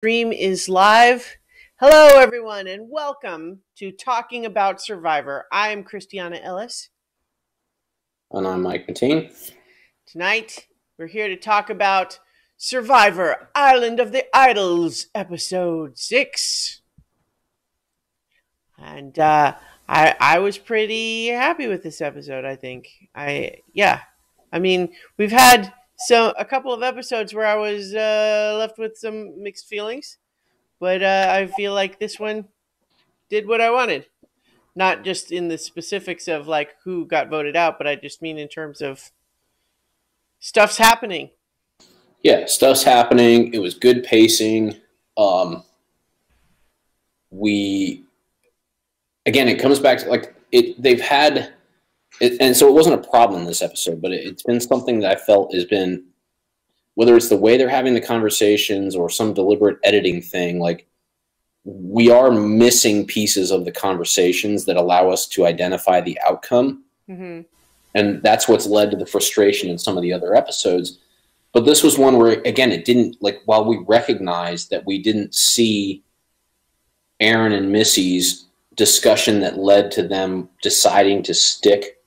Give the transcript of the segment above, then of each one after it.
Stream is live. Hello, everyone, and welcome to Talking About Survivor. I am Christiana Ellis. And I'm Mike Mateen. Tonight, we're here to talk about Survivor Island of the Idols, Episode 6. And I was pretty happy with this episode, I think. We've had a couple of episodes where I was left with some mixed feelings. But I feel like this one did what I wanted. Not just in the specifics of like who got voted out, but I just mean in terms of stuff's happening. Yeah, stuff's happening. It was good pacing. It comes back to like it. They've had it, and so it wasn't a problem in this episode, but it's been something that I felt has been, whether it's the way they're having the conversations or some deliberate editing thing, like we are missing pieces of the conversations that allow us to identify the outcome. Mm-hmm. And that's what's led to the frustration in some of the other episodes. But this was one where, again, it didn't, like, while we recognized that we didn't see Aaron and Missy's discussion that led to them deciding to stick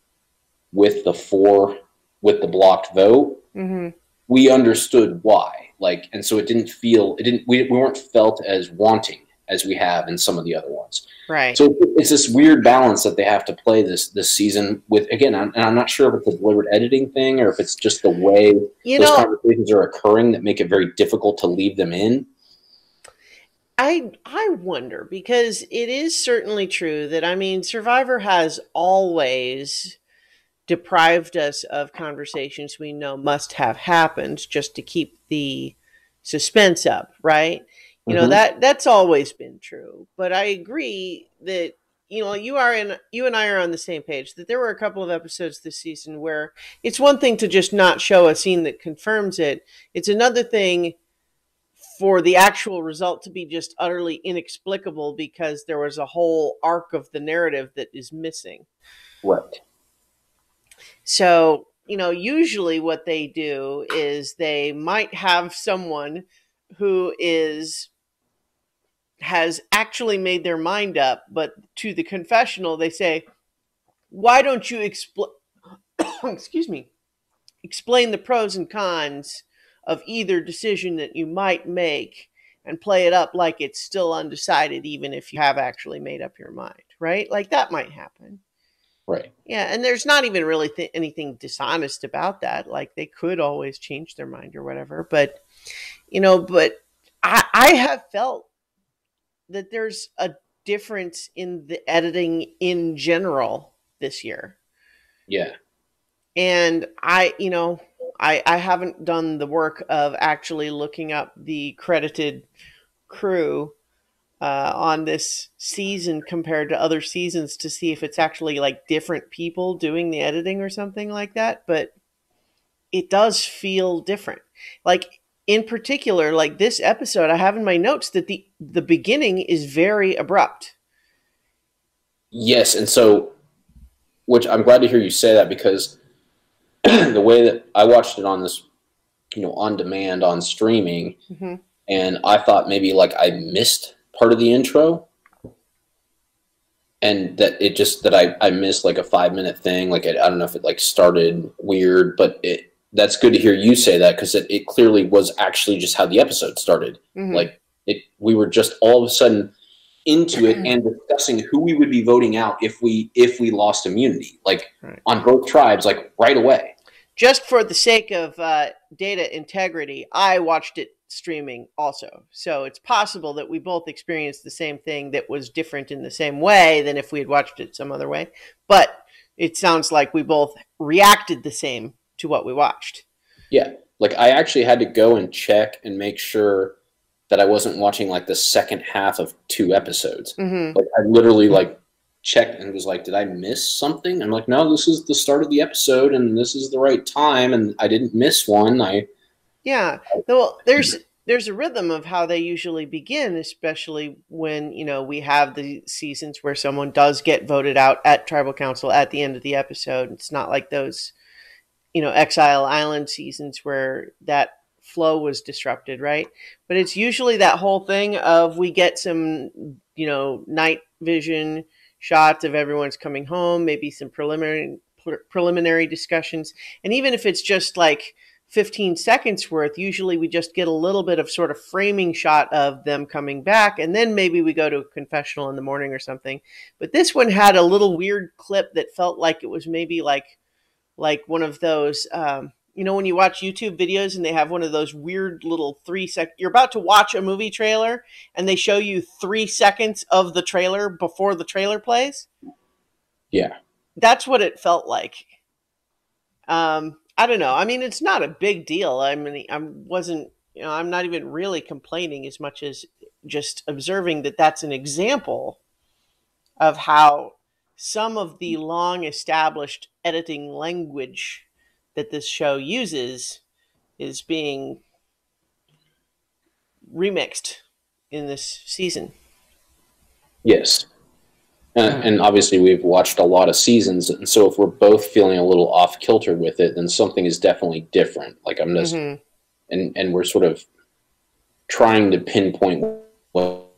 with the blocked vote, Mm-hmm. we understood why. Like, and so we weren't felt as wanting as we have in some of the other ones. Right. So it's this weird balance that they have to play this season with. Again, I'm not sure if it's a deliberate editing thing or if it's just the way those conversations are occurring that make it very difficult to leave them in. I wonder, because it is certainly true that, I mean, Survivor has always deprived us of conversations we know must have happened just to keep the suspense up, right? You know, that's always been true. But I agree that, you and I are on the same page, that there were a couple of episodes this season where it's one thing to just not show a scene that confirms it. It's another thing for the actual result to be just utterly inexplicable because there was a whole arc of the narrative that is missing. Right. So, usually what they do is they might have someone who has actually made their mind up, but to the confessional, they say, why don't you explain the pros and cons of either decision that you might make and play it up like it's still undecided, even if you have actually made up your mind, right? Like that might happen. Right. Yeah, and there's not even really anything dishonest about that. Like they could always change their mind or whatever. But, I have felt that there's a difference in the editing in general this year. Yeah. And I haven't done the work of actually looking up the credited crew on this season compared to other seasons to see if it's actually like different people doing the editing or something like that. But it does feel different. Like in particular, like this episode, I have in my notes that the beginning is very abrupt. Yes. And so, which I'm glad to hear you say that, because the way that I watched it on this, on demand on streaming, Mm-hmm. and I thought maybe like I missed part of the intro, and that it just that I missed like a 5-minute thing. Like I don't know if it like started weird, but that's good to hear you say that, because it clearly was actually just how the episode started. Mm-hmm. Like we were just all of a sudden into it and discussing who we would be voting out if we lost immunity, like right. On both tribes, like right away. Just for the sake of data integrity, I watched it streaming also. So it's possible that we both experienced the same thing that was different in the same way than if we had watched it some other way. But it sounds like we both reacted the same to what we watched. Yeah. Like I actually had to go and check and make sure that I wasn't watching like the second half of 2 episodes. Mm-hmm. Like I literally like checked and was like, did I miss something? I'm like, no, this is the start of the episode and this is the right time and I didn't miss one. Yeah. Well, there's a rhythm of how they usually begin, especially when, we have the seasons where someone does get voted out at Tribal Council at the end of the episode. It's not like those, Exile Island seasons where that flow was disrupted, right? But it's usually that whole thing of we get some, night vision shots of everyone's coming home, maybe some preliminary discussions. And even if it's just like 15 seconds worth, usually we just get a little bit of sort of framing shot of them coming back, and then maybe we go to a confessional in the morning or something. But this one had a little weird clip that felt like it was maybe like one of those when you watch YouTube videos and they have one of those weird little 3-second, you're about to watch a movie trailer and they show you 3 seconds of the trailer before the trailer plays. Yeah. That's what it felt like. I don't know. I mean, it's not a big deal. I mean, I'm not even really complaining as much as just observing that that's an example of how some of the long established editing language that this show uses is being remixed in this season. Yes. And obviously we've watched a lot of seasons, and so if we're both feeling a little off kilter with it, then something is definitely different. Like I'm just, and we're sort of trying to pinpoint what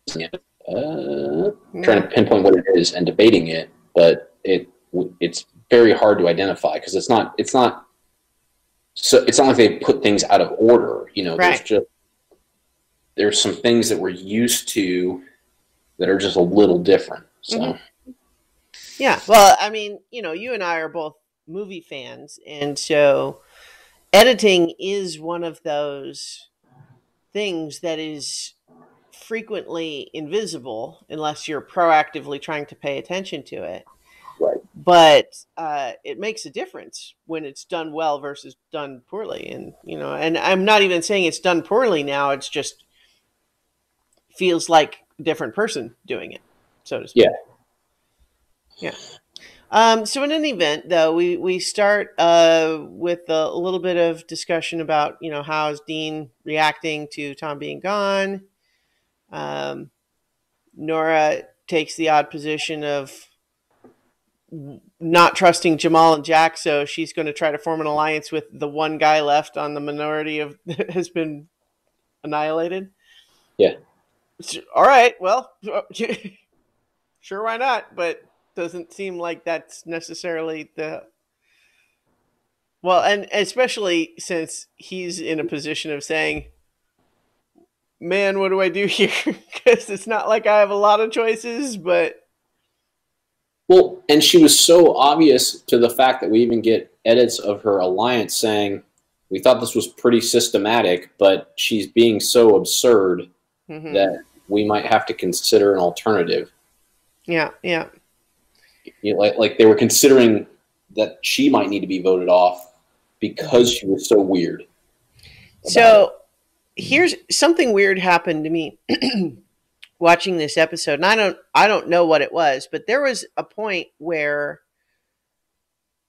trying to pinpoint what it is and debating it, but it's very hard to identify because it's not like they put things out of order. Right. There's some things that we're used to that are just a little different. So, yeah. Well, I mean, you and I are both movie fans, and so editing is one of those things that is frequently invisible unless you're proactively trying to pay attention to it. Right. But it makes a difference when it's done well versus done poorly. And, and I'm not even saying it's done poorly now. It's just feels like a different person doing it, so to speak. Yeah. So in any event, though, we start with a little bit of discussion about, how is Dean reacting to Tom being gone. Nora takes the odd position of not trusting Jamal and Jack, so she's going to try to form an alliance with the one guy left on the minority of that has been annihilated. Yeah. All right, well, sure, why not? But doesn't seem like that's necessarily and especially since he's in a position of saying, man, what do I do here? Because it's not like I have a lot of choices, but... Well, and she was so obvious to the fact that we even get edits of her alliance saying, we thought this was pretty systematic, but she's being so absurd that we might have to consider an alternative. Yeah. Like they were considering that she might need to be voted off because she was so weird. So here's something weird happened to me watching this episode, and I don't know what it was, but there was a point where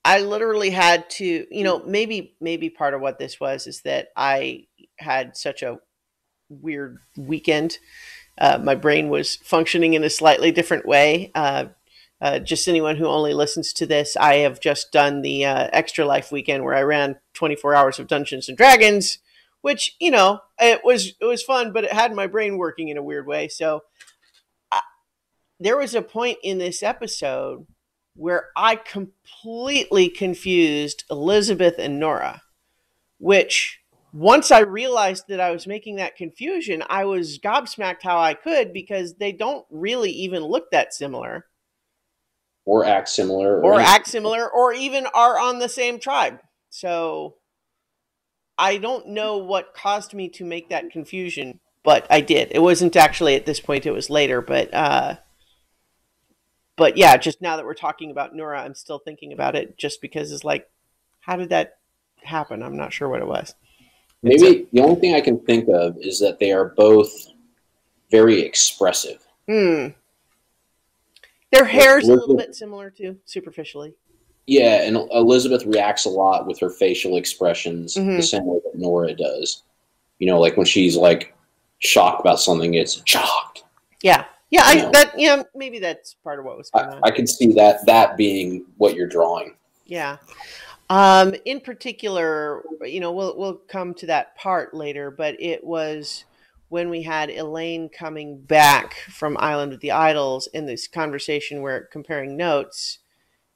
I literally had to, maybe part of what this was is that I had such a weird weekend. My brain was functioning in a slightly different way. Just anyone who only listens to this, I have just done the Extra Life weekend where I ran 24 hours of Dungeons and Dragons, which, it was fun, but it had my brain working in a weird way. So there was a point in this episode where I completely confused Elizabeth and Nora, which once I realized that I was making that confusion, I was gobsmacked how I could, because they don't really even look that similar. Or act similar. Or even are on the same tribe. So I don't know what caused me to make that confusion, but I did. It wasn't actually at this point, it was later, but yeah, just now that we're talking about Nora, I'm still thinking about it just because it's like, how did that happen? I'm not sure what it was. Maybe the only thing I can think of is that they are both very expressive. Their hair's a little bit similar too, superficially. Yeah, and Elizabeth reacts a lot with her facial expressions the same way that Nora does. Like when she's like shocked about something, it's shocked. Yeah. Maybe that's part of what was going on. I can see that being what you're drawing. Yeah. In particular, we'll come to that part later, but it was when we had Elaine coming back from Island of the Idols in this conversation where comparing notes,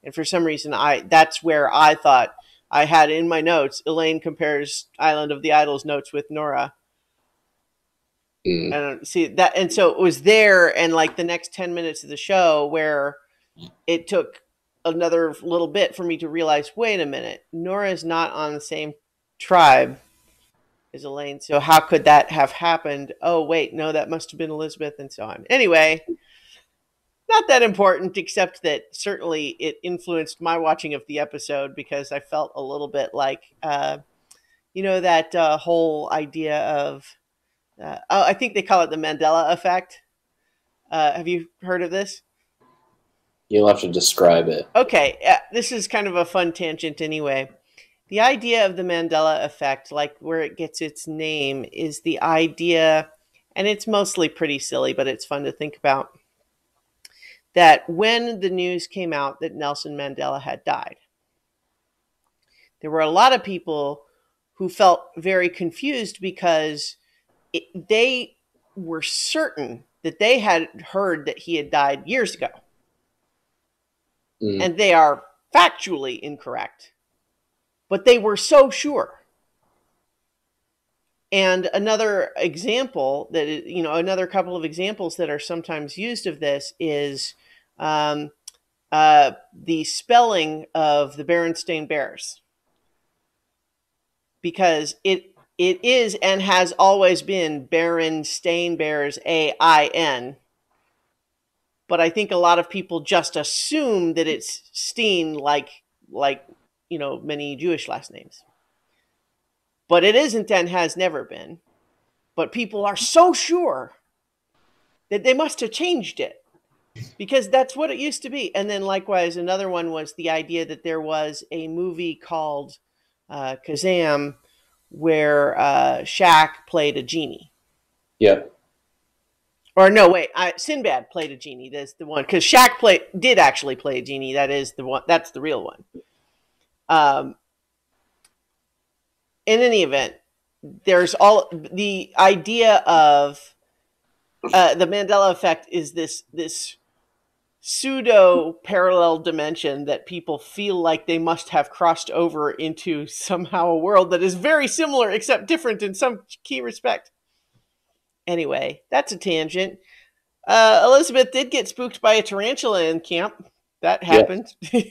and for some reason that's where I thought I had in my notes Elaine compares Island of the Idols notes with Nora. Mm. And see that, and so it was there, and like the next 10 minutes of the show where it took another little bit for me to realize, wait a minute, Nora is not on the same tribe as Elaine, so how could that have happened? Oh wait, no, that must have been Elizabeth, and so on. Anyway, not that important, except that certainly it influenced my watching of the episode because I felt a little bit like, that whole idea of, I think they call it the Mandela effect. Have you heard of this? You'll have to describe it. Okay, this is kind of a fun tangent anyway. The idea of the Mandela effect, like where it gets its name, is the idea, and it's mostly pretty silly, but it's fun to think about, that when the news came out that Nelson Mandela had died, there were a lot of people who felt very confused because they were certain that they had heard that he had died years ago. And they are factually incorrect, but they were so sure. And another example that, another couple of examples that are sometimes used of this is the spelling of the Berenstain Bears. Because it is and has always been Berenstain Bears, AIN. But I think a lot of people just assume that it's Steen, like many Jewish last names. But it isn't and has never been. But people are so sure that they must have changed it because that's what it used to be. And then likewise, another one was the idea that there was a movie called Kazam where Shaq played a genie. Yep. Or no, wait, Sinbad played a genie. That's the one, because Shaq did actually play a genie. That is the one. That's the real one. In any event, there's all the idea of the Mandela effect is this pseudo parallel dimension that people feel like they must have crossed over into somehow a world that is very similar except different in some key respect. Anyway, that's a tangent. Elizabeth did get spooked by a tarantula in camp. That happened. Yeah.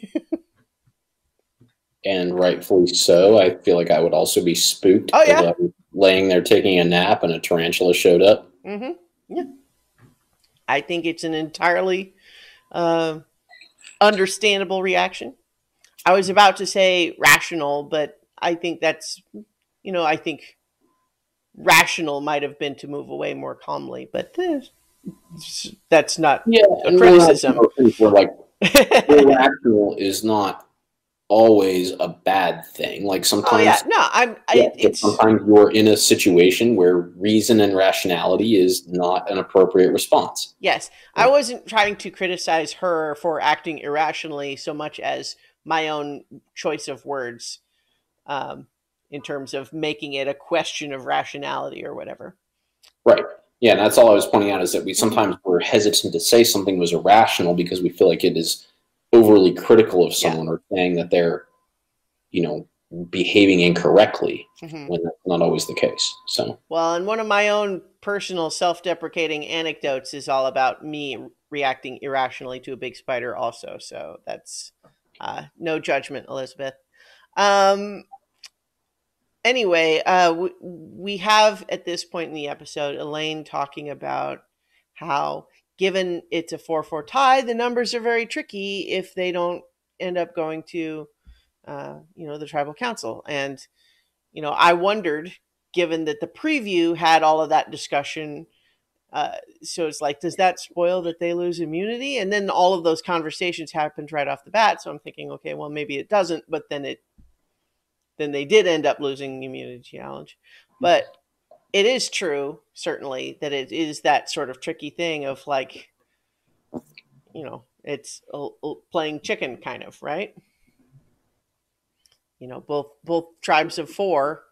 And rightfully so. I feel like I would also be spooked if I was laying there taking a nap and a tarantula showed up. Mm-hmm. Yeah. I think it's an entirely understandable reaction. I was about to say rational, but I think that's, I think rational might have been to move away more calmly, but that's not a criticism. Like, irrational is not always a bad thing. Like sometimes, sometimes you're in a situation where reason and rationality is not an appropriate response. Yes, I wasn't trying to criticize her for acting irrationally so much as my own choice of words, in terms of making it a question of rationality or whatever. Right. Yeah, and that's all I was pointing out is that we sometimes we're hesitant to say something was irrational because we feel like it is overly critical of someone or saying that they're, behaving incorrectly when that's not always the case. So, well, and one of my own personal self-deprecating anecdotes is all about me reacting irrationally to a big spider also. So that's no judgment, Elizabeth. Anyway, we have at this point in the episode, Elaine talking about how, given it's a 4-4 tie, the numbers are very tricky if they don't end up going to, the tribal council. And, I wondered, given that the preview had all of that discussion, so it's like, does that spoil that they lose immunity? And then all of those conversations happened right off the bat. So I'm thinking, okay, well, maybe it doesn't, but then they did end up losing the immunity challenge. But it is true, certainly, that it is that sort of tricky thing of like, it's playing chicken kind of, right? both tribes of four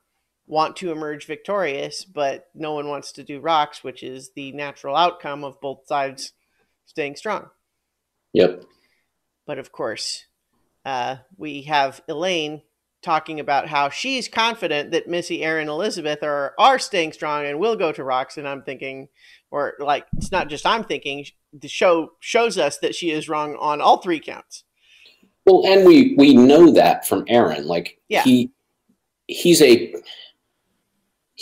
want to emerge victorious, but no one wants to do rocks, which is the natural outcome of both sides staying strong. Yep. But of course, we have Elaine talking about how she's confident that Missy, Aaron, Elizabeth are staying strong and will go to rocks. And I'm thinking, or like, it's not just I'm thinking, the show shows us that she is wrong on all three counts. Well, and we know that from Aaron. Like, yeah. he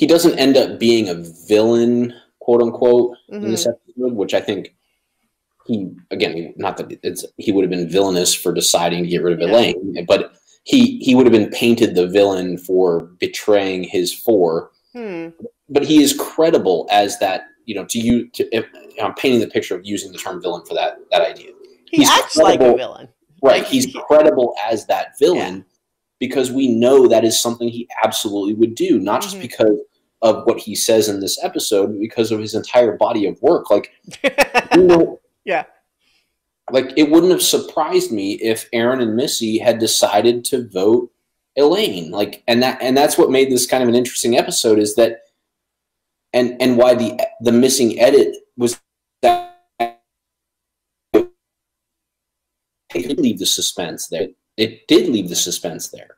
doesn't end up being a villain, quote unquote, in this episode, which I think not that he would have been villainous for deciding to get rid of Elaine, but he would have been painted the villain for betraying his four. But he is credible as that, I'm painting the picture of using the term villain for that idea. He's acts like a villain. Right. He's credible as that villain because we know that is something he absolutely would do, not just because of what he says in this episode, but because of his entire body of work. Like, like, it wouldn't have surprised me if Aaron and Missy had decided to vote Elaine. Like, and that's what made this kind of an interesting episode, is that, and why the missing edit was that it did leave the suspense there. It did leave the suspense there,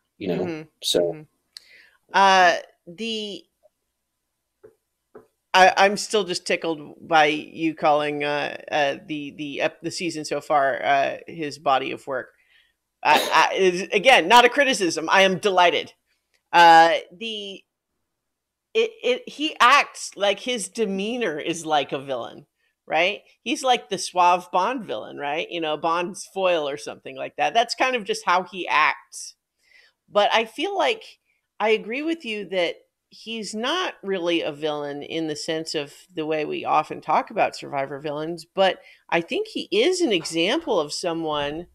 So, I'm still just tickled by you calling the season so far his body of work. Again, not a criticism. I am delighted. He acts like his demeanor is like a villain, right? He's like the suave Bond villain, right? Bond's foil or something like that. That's kind of just how he acts. But I feel like I agree with you that he's not really a villain in the sense of the way we often talk about Survivor villains, but I think he is an example of someone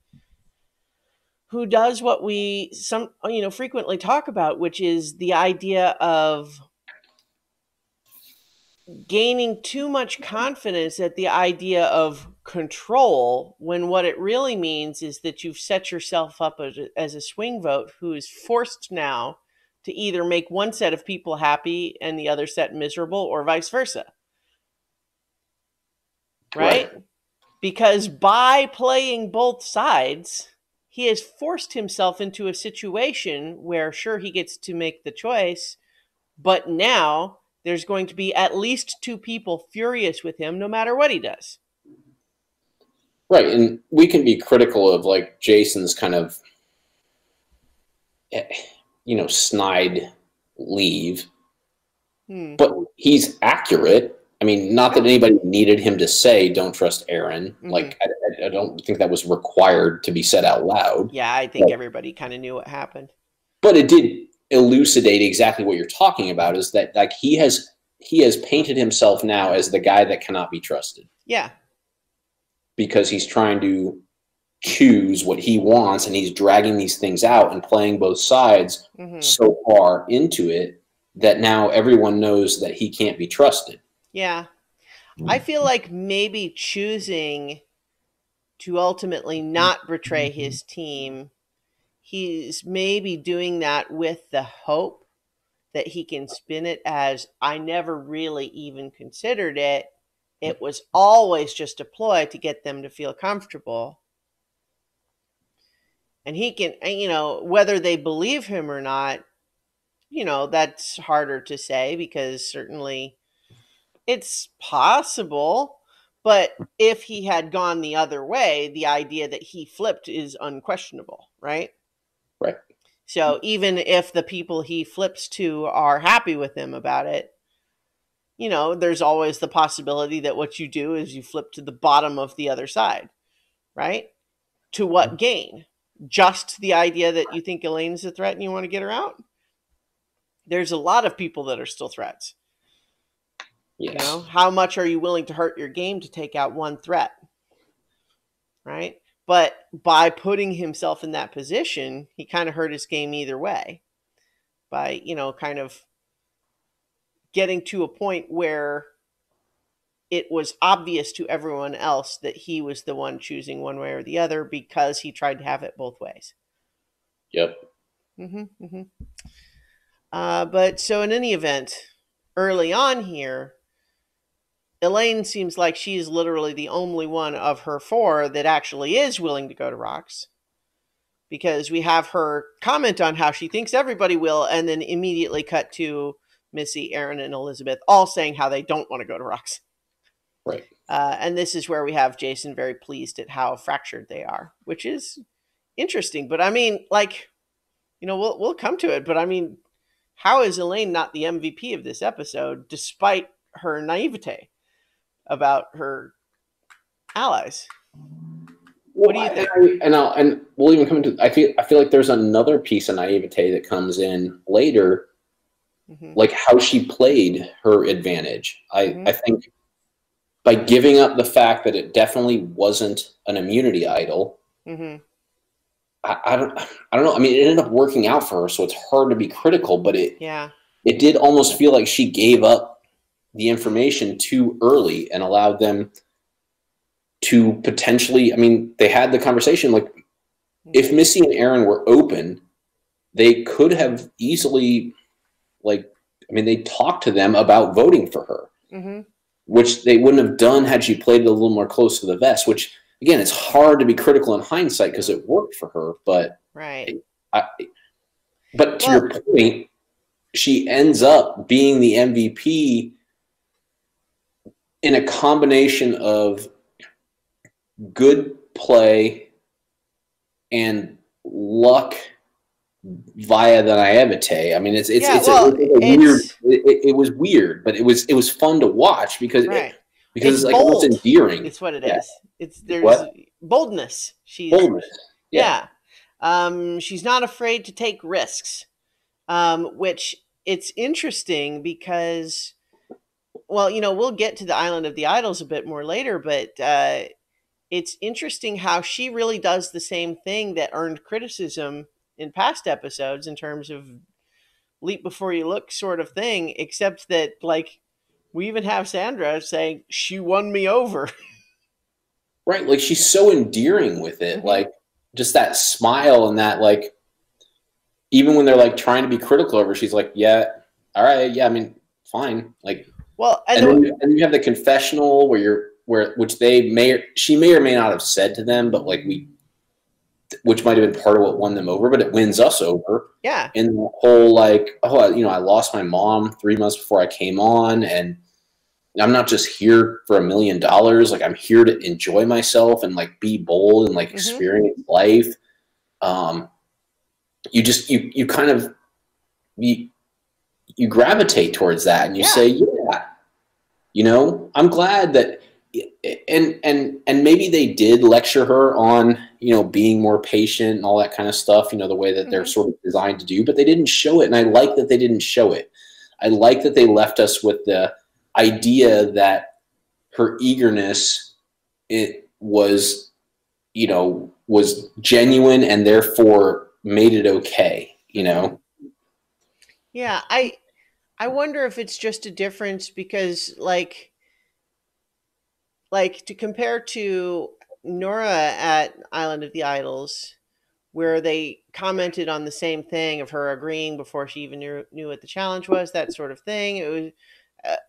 who does what we frequently talk about, which is the idea of gaining too much confidence at the idea of control, when what it really means is that you've set yourself up as a swing vote who is forced now to either make one set of people happy and the other set miserable, or vice versa. Right? Because by playing both sides, he has forced himself into a situation where, sure, he gets to make the choice, but now there's going to be at least two people furious with him no matter what he does. Right. And we can be critical of, like, Jason's kind of, snide leave, but he's accurate. I mean, not that anybody needed him to say, don't trust Aaron. Like, I don't think that was required to be said out loud. Yeah, I think everybody kind of knew what happened. But it did elucidate exactly what you're talking about, is that, like, he has painted himself now as the guy that cannot be trusted. Yeah. Because he's trying to choose what he wants, and he's dragging these things out and playing both sides so far into it that now everyone knows that he can't be trusted. Yeah. I feel like maybe choosing to ultimately not betray his team, he's maybe doing that with the hope that he can spin it as, I never really even considered it. It was always just a ploy to get them to feel comfortable. And he can, whether they believe him or not, that's harder to say, because certainly it's possible. But if he had gone the other way, the idea that he flipped is unquestionable, right? Right. So even if the people he flips to are happy with him about it, there's always the possibility that what you do is you flip to the bottom of the other side, right? To what gain? Just the idea that you think Elaine's a threat and you want to get her out? There's a lot of people that are still threats. Yes. How much are you willing to hurt your game to take out one threat? Right? But by putting himself in that position, he kind of hurt his game either way. By, kind of getting to a point where it was obvious to everyone else that he was the one choosing one way or the other, because he tried to have it both ways. Yep. Mm-hmm. But so in any event, early on here, Elaine seems like she is literally the only one of her four that actually is willing to go to Rocks, because we have her comment on how she thinks everybody will, and then immediately cut to Missy, Aaron, and Elizabeth all saying how they don't want to go to Rocks. Right. And this is where we have Jason very pleased at how fractured they are, which is interesting. But I mean, like, you know, we'll come to it. But I mean, how is Elaine not the MVP of this episode, despite her naivete about her allies? What do you think? And we'll even come into. I feel like there's another piece of naivete that comes in later, like how she played her advantage. I think by giving up the fact that it definitely wasn't an immunity idol. I don't know. I mean, it ended up working out for her, so it's hard to be critical. But it did almost feel like she gave up the information too early and allowed them to potentially. I mean, they had the conversation. Like, if Missy and Aaron were open, they could have easily, like, I mean, they talked to them about voting for her, which they wouldn't have done had she played it a little more close to the vest. Which, again, it's hard to be critical in hindsight because it worked for her, but but to your point, she ends up being the MVP in a combination of good play and luck via the naivete. I mean, it was weird, but it was fun to watch because because it's like almost endearing. It's what it is. There's boldness. Boldness. She's not afraid to take risks, which it's interesting because, well, you know, we'll get to the Island of the Idols a bit more later, but it's interesting how she really does the same thing that earned criticism in past episodes in terms of leap before you look sort of thing, except that, like, we even have Sandra saying she won me over. Right. Like, she's so endearing with it. Like, just that smile and that, like, even when they're like trying to be critical of her, she's like, yeah, all right. Yeah. I mean, fine. Like, well, and then you have the confessional which she may or may not have said to them, but like which might have been part of what won them over, but it wins us over. Yeah. And the whole, like, oh, you know, I lost my mom 3 months before I came on, and I'm not just here for $1 million. Like, I'm here to enjoy myself and, like, be bold and, like, experience life. You kind of, you gravitate towards that, and you say, yeah, you know, I'm glad that, and maybe they did lecture her on, you know, being more patient and all that kind of stuff, you know, the way that they're sort of designed to do, but they didn't show it. And I like that they didn't show it. I like that they left us with the idea that her eagerness, it was, you know, was genuine and therefore made it okay, you know? Yeah. I wonder if it's just a difference because, like to compare to Nora at Island of the Idols, where they commented on the same thing of her agreeing before she even knew what the challenge was, that sort of thing. It was,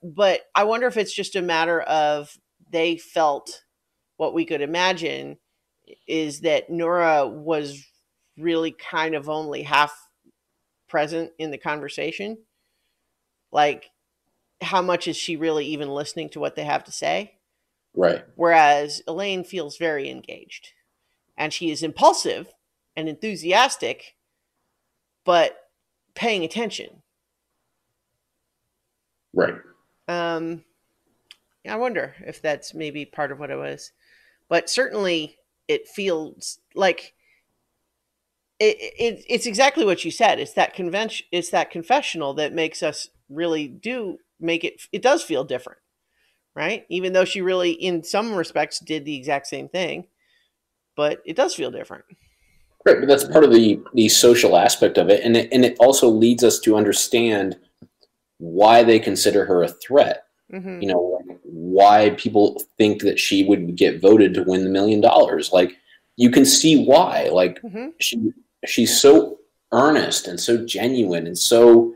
but I wonder if it's just a matter of they felt what we could imagine is that Nora was really kind of only half present in the conversation. Like, how much is she really even listening to what they have to say? Right. Whereas Elaine feels very engaged, and she is impulsive and enthusiastic, but paying attention. Right. I wonder if that's maybe part of what it was, but certainly it feels like it's exactly what you said. It's that convention. It's that confessional that makes us really do make it. It does feel different. Right? Even though she really, in some respects, did the exact same thing, but it does feel different. Right, but that's part of the social aspect of it, and it also leads us to understand why they consider her a threat. You know, why people think that she would get voted to win the $1 million. Like, you can see why. Like, she's so earnest and so genuine and so.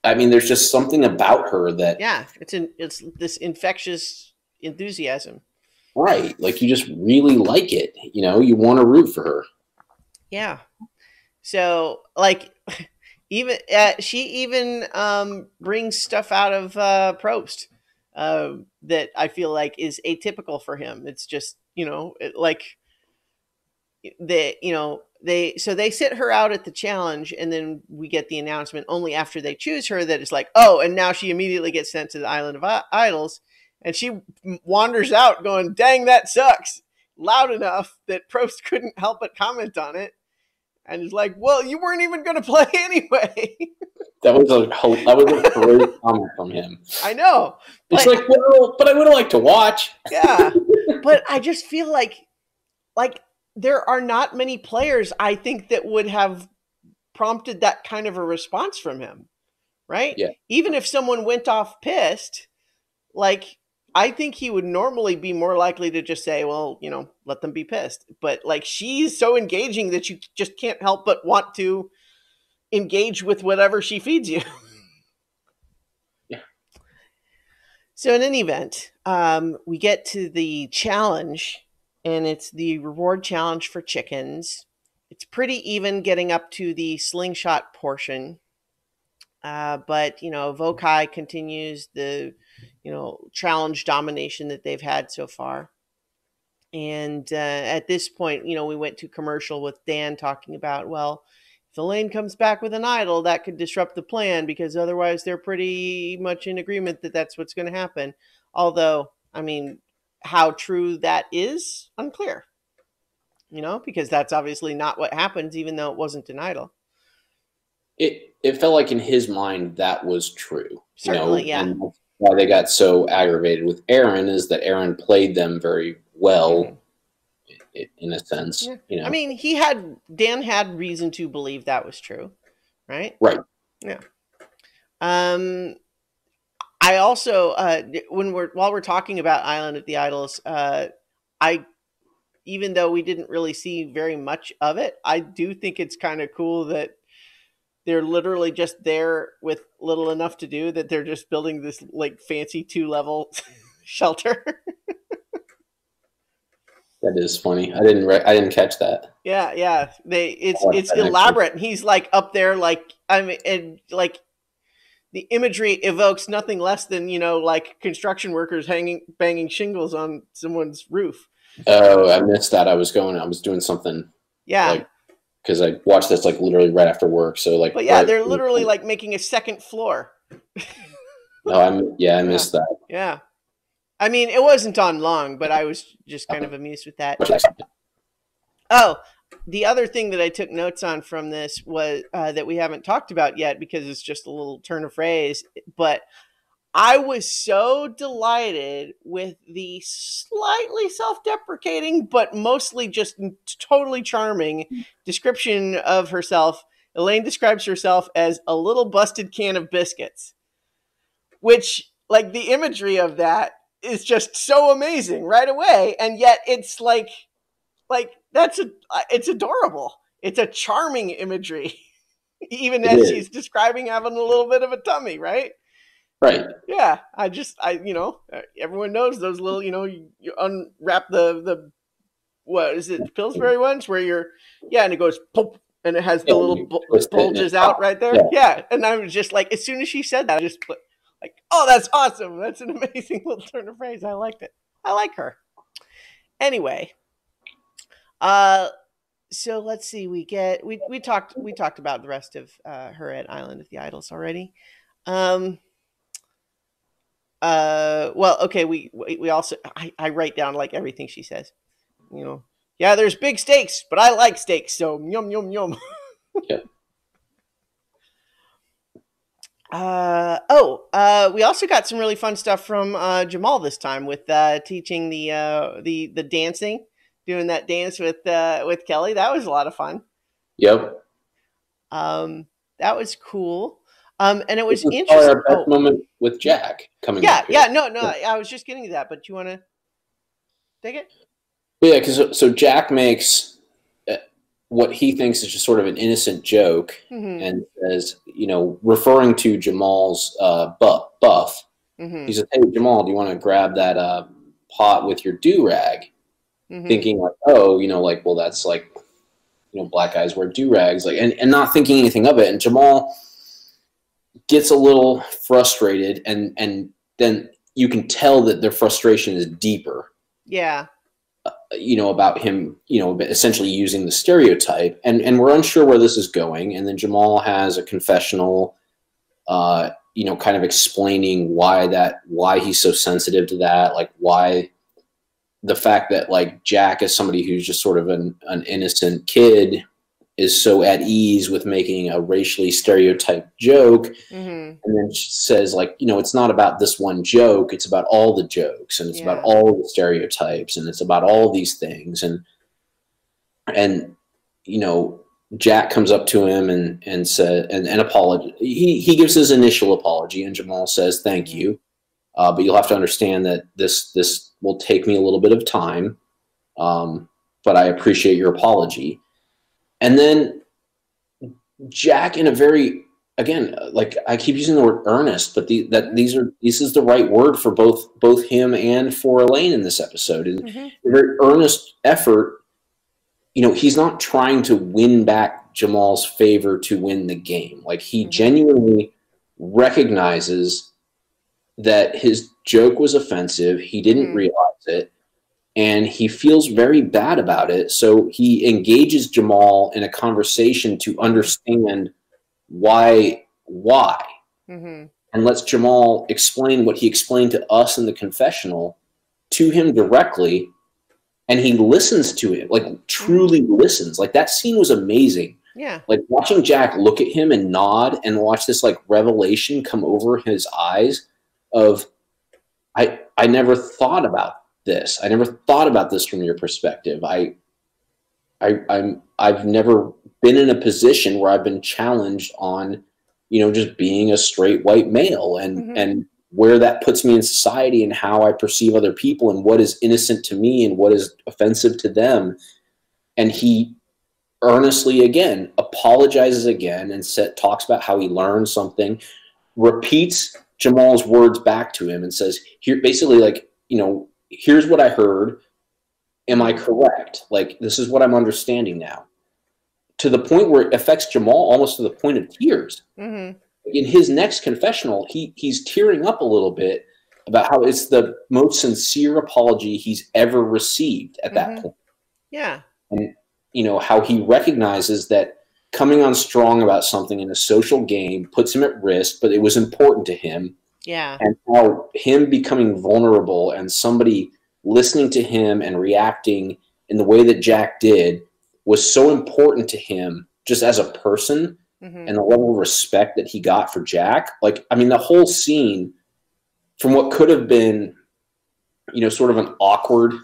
I mean, there's just something about her that it's this infectious enthusiasm. Right, like you just really like it. You know, you want to root for her. Yeah. So like even she even brings stuff out of Probst that I feel like is atypical for him. It's just, like they sit her out at the challenge, and then we get the announcement only after they choose her that it's like, oh, and now she immediately gets sent to the Island of Idols, and she wanders out going, dang, that sucks, loud enough that Probst couldn't help but comment on it. And he's like, well, you weren't even going to play anyway. That was a great comment from him. I know. It's like, well, but I would have liked to watch. Yeah. But I just feel like there are not many players, I think, that would have prompted that kind of a response from him. Right? Yeah. Even if someone went off pissed, like, I think he would normally be more likely to just say, well, let them be pissed. But like, she's so engaging that you just can't help but want to engage with whatever she feeds you. Yeah. So in any event, we get to the challenge, and it's the reward challenge for chickens. It's pretty even getting up to the slingshot portion. But Vokai continues the challenge domination that they've had so far. And at this point, we went to commercial with Dan talking about, well, if Elaine comes back with an idol, that could disrupt the plan, because otherwise they're pretty much in agreement that that's what's going to happen. Although, I mean, how true that is, unclear. Because that's obviously not what happens, even though it wasn't an idol. It felt like in his mind that was true. Certainly, yeah. And why they got so aggravated with Aaron is that Aaron played them very well, in a sense. Yeah. I mean, Dan had reason to believe that was true, right? Right. Yeah. I also while we're talking about Island of the Idols, even though we didn't really see very much of it, I do think it's kind of cool that they're literally just there with little enough to do that they're just building this like fancy 2-level shelter. That is funny. I didn't catch that. Yeah. It's elaborate. And he's like up there, like, I mean, and like the imagery evokes nothing less than, like construction workers banging shingles on someone's roof. Oh, I missed that. I was doing something. Yeah. Because I watched this like literally right after work. So like, but yeah, they're literally like making a second floor. No, I missed that. Yeah. I mean, it wasn't on long, but I was just kind of amused with that. Oh, the other thing that I took notes on from this was that we haven't talked about yet, because it's just a little turn of phrase, but I was so delighted with the slightly self-deprecating, but mostly just totally charming description of herself. Elaine describes herself as a little busted can of biscuits, which, like, the imagery of that is just so amazing right away. And yet it's like it's adorable. It's a charming imagery, even as she's describing having a little bit of a tummy, right? Right. Yeah. Everyone knows those little, you unwrap the what is it, the Pillsbury ones where and it goes pop, and it has the little bulges out right there. Yeah. And I was just like, as soon as she said that, I just like, oh, that's awesome. That's an amazing little turn of phrase. I liked it. I like her. Anyway. So let's see. We talked about the rest of her at Island of the Idols already. Well, okay, we also I write down like everything she says. Yeah, there's big steaks, but I like steaks, so yum yum yum. Yeah. We also got some really fun stuff from Jamal this time with teaching the dancing, doing that dance with Kelly. That was a lot of fun. Yep. That was cool. And it was interesting. Our best moment with Jack coming. No, I was just getting to that, but do you want to take it? Yeah, because so Jack makes what he thinks is just sort of an innocent joke, Mm-hmm. and says, referring to Jamal's buff. He Mm-hmm. says, "Hey Jamal, do you want to grab that pot with your do rag?" Mm-hmm. Thinking like, oh, like, well, that's like, black guys wear do rags, like, and not thinking anything of it. And Jamal gets a little frustrated, and then you can tell that their frustration is deeper. Yeah. About him, essentially using the stereotype, and we're unsure where this is going. And then Jamal has a confessional, kind of explaining why he's so sensitive to that, like why the fact that like Jack is somebody who's just sort of an innocent kid is so at ease with making a racially stereotyped joke. Mm-hmm. And then she says, like, it's not about this one joke. It's about all the jokes, and it's about Yeah. all the stereotypes, and it's about all these things. And Jack comes up to him and said, and apology. He gives his initial apology, and Jamal says, "Thank Mm-hmm. you, but you'll have to understand that this will take me a little bit of time, but I appreciate your apology." And then Jack, in a very, again, like I keep using the word earnest, but this is the right word for both him and for Elaine in this episode. And Mm-hmm. a very earnest effort. He's not trying to win back Jamal's favor to win the game. Like, he Mm-hmm. genuinely recognizes that his joke was offensive. He didn't Mm-hmm. realize it, and he feels very bad about it. So he engages Jamal in a conversation to understand why, Mm-hmm. and lets Jamal explain what he explained to us in the confessional to him directly. And he listens to him, like truly listens. Like, that scene was amazing. Yeah. Like, watching Jack look at him and nod and watch this like revelation come over his eyes of, I never thought about this. I never thought about this from your perspective. I've never been in a position where I've been challenged on, just being a straight white male, and where that puts me in society, and how I perceive other people, and what is innocent to me and what is offensive to them. And he earnestly again apologizes again, and talks about how he learned something, repeats Jamal's words back to him, and says, here, basically, like, here's what I heard. Am I correct? Like, this is what I'm understanding now. To the point where it affects Jamal almost to the point of tears. Mm-hmm. In his next confessional, he's tearing up a little bit about how it's the most sincere apology he's ever received at that point. Yeah. And, how he recognizes that coming on strong about something in a social game puts him at risk, but it was important to him. Yeah. And how him becoming vulnerable and somebody listening to him and reacting in the way that Jack did was so important to him just as a person, and the level of respect that he got for Jack. Like, I mean, the whole scene, from what could have been, sort of an awkward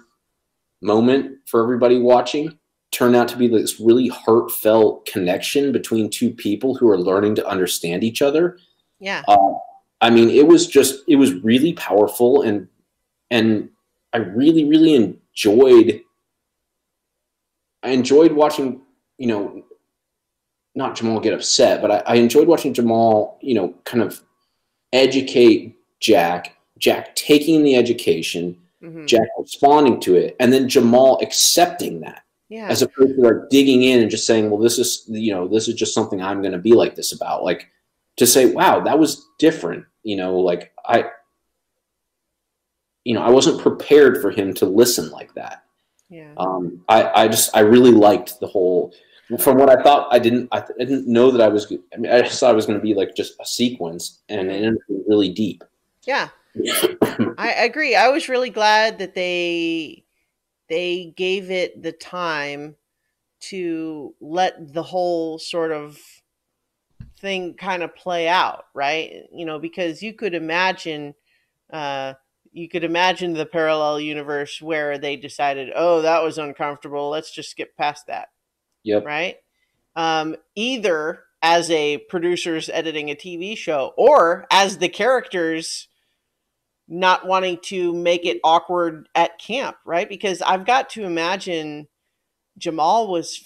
moment for everybody watching, turned out to be this really heartfelt connection between two people who are learning to understand each other. Yeah. I mean, it was really powerful, and I really, really enjoyed watching, not Jamal get upset, but I enjoyed watching Jamal, kind of educate Jack taking the education, Jack responding to it, and then Jamal accepting that. Yeah. As opposed to like digging in and just saying, well, this is just something I'm going to be like this about. Like, to say, wow, that was different. Like, I wasn't prepared for him to listen like that. Yeah. I really liked the whole, from what I thought, I didn't know that I was, I mean, I just thought it was going to be like just a sequence, and it ended up really deep. Yeah. I agree. I was really glad that they gave it the time to let the whole sort of thing kind of play out, right? Because you could imagine the parallel universe where they decided, oh, that was uncomfortable, let's just skip past that. Yep. Right. Either as a producer's editing a TV show, or as the characters not wanting to make it awkward at camp, right? Because I've got to imagine Jamal was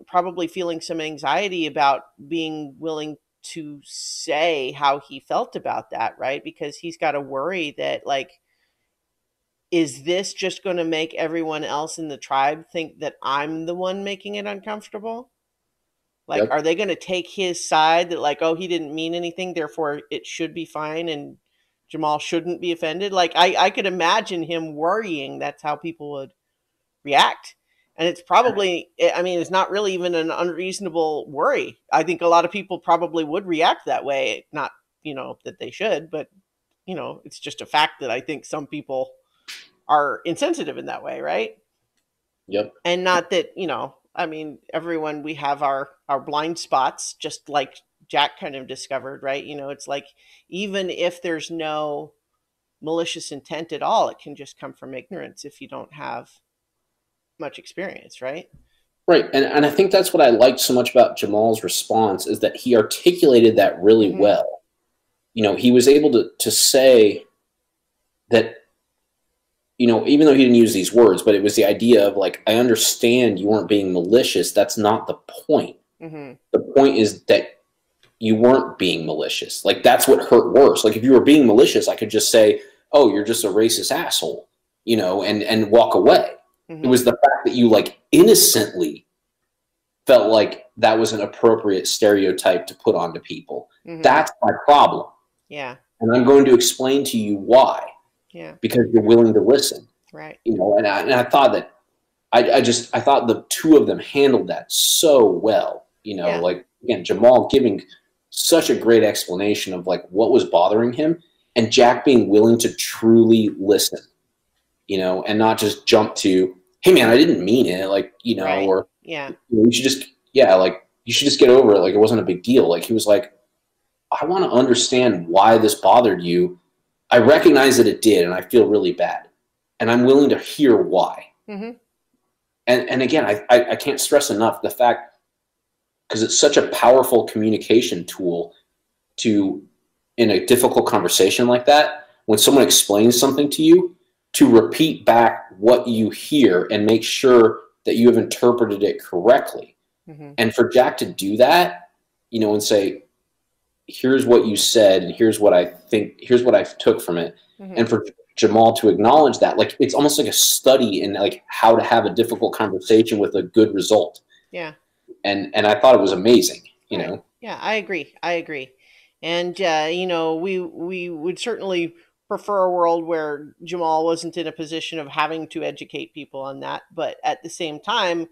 probably feeling some anxiety about being willing to say how he felt about that, right? Because he's got to worry that, like, is this just going to make everyone else in the tribe think that I'm the one making it uncomfortable? Like, Yep. are they going to take his side that, like, oh, he didn't mean anything, therefore it should be fine and Jamal shouldn't be offended? Like, I could imagine him worrying that's how people would react. And it's probably, I mean, it's not really even an unreasonable worry. I think a lot of people probably would react that way. Not, that they should, but, it's just a fact that I think some people are insensitive in that way, right? Yep. And not that, I mean, everyone, we have our blind spots, just like Jack kind of discovered, right? It's like, even if there's no malicious intent at all, it can just come from ignorance if you don't have much experience, right? Right. And I think that's what I liked so much about Jamal's response is that he articulated that really Mm-hmm. well. He was able to say that, even though he didn't use these words, but it was the idea of like, I understand you weren't being malicious. That's not the point. Mm-hmm. The point is that you weren't being malicious. Like, that's what hurt worse. Like, if you were being malicious, I could just say, oh, you're just a racist asshole, and walk away. It Mm-hmm. was the fact that you like innocently felt like that was an appropriate stereotype to put onto people. Mm-hmm. That's my problem. Yeah. And I'm going to explain to you why, Yeah. because you're willing to listen. Right. And I thought that I thought the two of them handled that so well. Yeah. Like, again, Jamal giving such a great explanation of like what was bothering him, and Jack being willing to truly listen, and not just jump to, hey man, I didn't mean it, like, Right. or Yeah. you should just, yeah, like you should just get over it, like it wasn't a big deal. Like, he was like, I want to understand why this bothered you. I recognize that it did, and I feel really bad, and I'm willing to hear why. Mm-hmm. And again, I can't stress enough the fact, because it's such a powerful communication tool to, in a difficult conversation like that, when someone explains something to you, to repeat back what you hear and make sure that you have interpreted it correctly. Mm-hmm. And for Jack to do that, and say, here's what you said, and here's what I think, here's what I took from it. Mm-hmm. And for Jamal to acknowledge that, like, it's almost like a study in like how to have a difficult conversation with a good result. Yeah. And I thought it was amazing, Right. Yeah, I agree. And we would certainly prefer a world where Jamal wasn't in a position of having to educate people on that, but at the same time,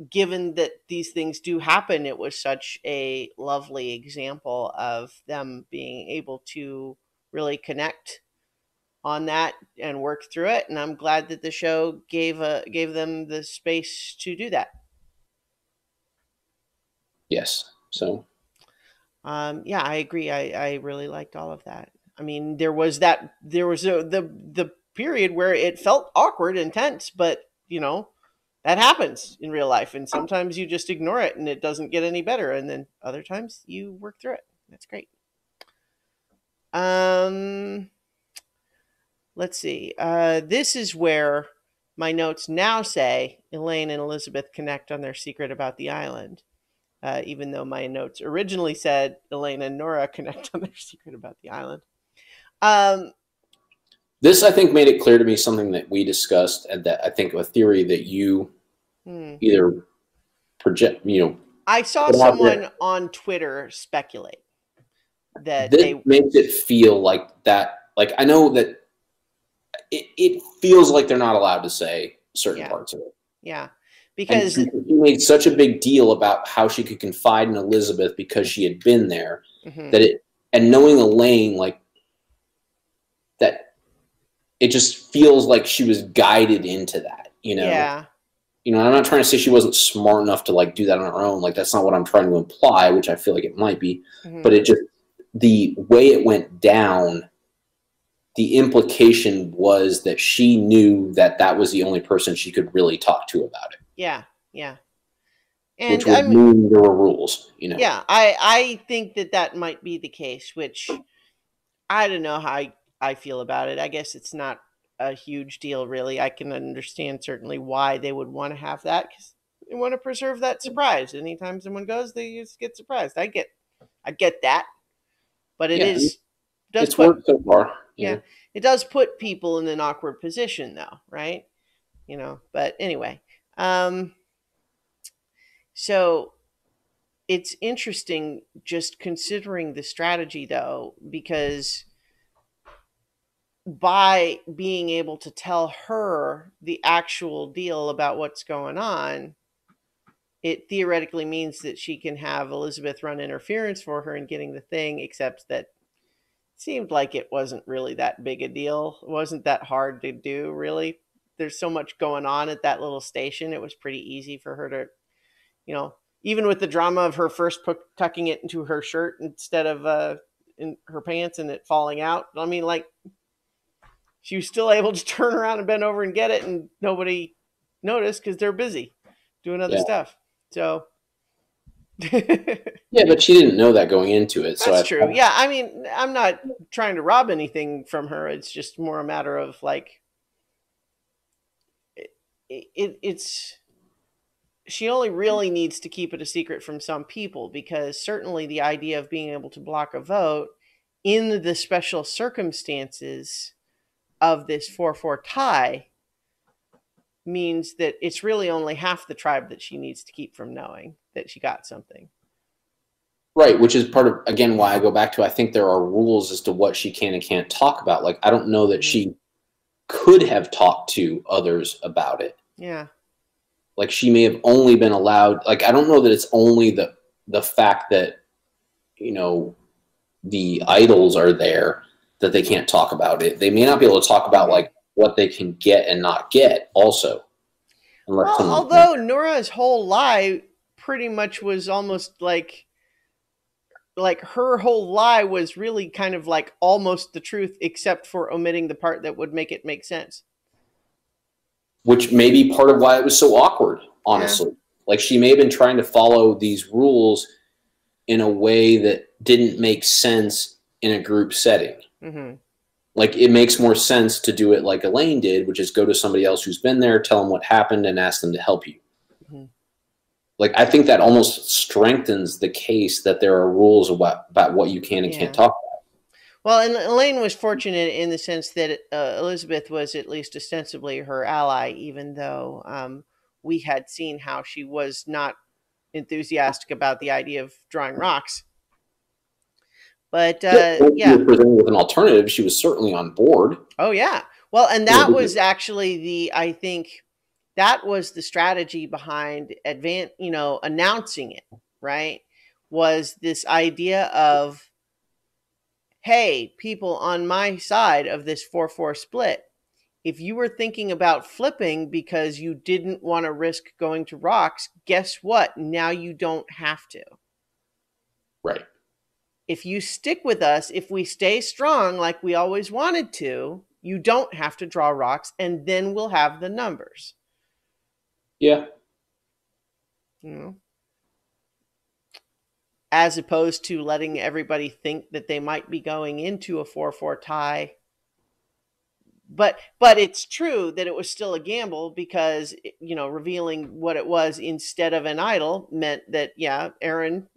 given that these things do happen, it was such a lovely example of them being able to really connect on that and work through it. And I'm glad that the show gave them the space to do that. Yes. So Yeah, I agree. I really liked all of that. I mean, there was the period where it felt awkward and tense, but that happens in real life, and sometimes you just ignore it and it doesn't get any better, and then other times you work through it. That's great. Um, let's see. This is where my notes now say Elaine and Elizabeth connect on their secret about the island. Even though my notes originally said Elaine and Nora connect on their secret about the island. this, I think, made it clear to me something that we discussed, and that I think a theory that you either project, I saw someone on Twitter speculate that this makes it feel like that. Like, I know that it feels like they're not allowed to say certain parts of it. Yeah. Because she made such a big deal about how she could confide in Elizabeth because she had been there, and knowing Elaine, like that, it just feels like she was guided into that, Yeah. I'm not trying to say she wasn't smart enough to like do that on her own. Like, that's not what I'm trying to imply, which I feel like it might be, but it just, the way it went down, the implication was that she knew that that was the only person she could really talk to about it. Yeah, yeah. And which would mean there were rules, Yeah, I think that might be the case, which I don't know how I feel about it. I guess it's not a huge deal, really. I can understand certainly why they would want to have that, because want to preserve that surprise. Anytime someone goes, they just get surprised. I get that, but Yeah, does it's put worked so far. yeah, it does put people in an awkward position though, right? But anyway, um, so it's interesting just considering the strategy though, because by being able to tell her the actual deal about what's going on, it theoretically means that she can have Elizabeth run interference for her in getting the thing, except that seemed like it wasn't really that big a deal. It wasn't that hard to do, really. There's so much going on at that little station. It was pretty easy for her to, even with the drama of her first tucking it into her shirt instead of in her pants and it falling out. I mean, like, she was still able to turn around and bend over and get it, and nobody noticed because they're busy doing other Yeah. stuff. So, yeah, but she didn't know that going into it. That's true. Yeah, I mean, I'm not trying to rob anything from her. It's just more a matter of like, it's she only really needs to keep it a secret from some people, because certainly the idea of being able to block a vote in the special circumstances of this 4-4 tie means that it's really only half the tribe that she needs to keep from knowing that she got something. Right, which is part of, again, why I go back to, I think there are rules as to what she can and can't talk about. Like, I don't know that she could have talked to others about it. Yeah. Like, she may have only been allowed, like, I don't know that it's only the fact that, the idols are there that they can't talk about it. They may not be able to talk about, like, what they can get and not get also. Although Nora's whole lie pretty much was almost like her whole lie was really kind of like almost the truth, except for omitting the part that would make it make sense. Which may be part of why it was so awkward, honestly. Yeah. Like, she may have been trying to follow these rules in a way that didn't make sense in a group setting. Mm-hmm. Like, it makes more sense to do it like Elaine did, which is go to somebody else who's been there, tell them what happened, and ask them to help you. Mm-hmm. Like, I think that almost strengthens the case that there are rules about what you can and can't talk about. Well, and Elaine was fortunate in the sense that Elizabeth was at least ostensibly her ally, even though we had seen how she was not enthusiastic about the idea of drawing rocks. But when you were presented with an alternative, she was certainly on board. Oh yeah. Well, and that was actually I think that was the strategy behind announcing it, right? Was this idea of, hey, people on my side of this 4-4 split, if you were thinking about flipping because you didn't want to risk going to rocks, guess what? Now you don't have to. Right. If you stick with us, if we stay strong like we always wanted to, you don't have to draw rocks, and then we'll have the numbers. Yeah. As opposed to letting everybody think that they might be going into a 4-4 tie. But it's true that it was still a gamble, because, revealing what it was instead of an idol meant that, Aaron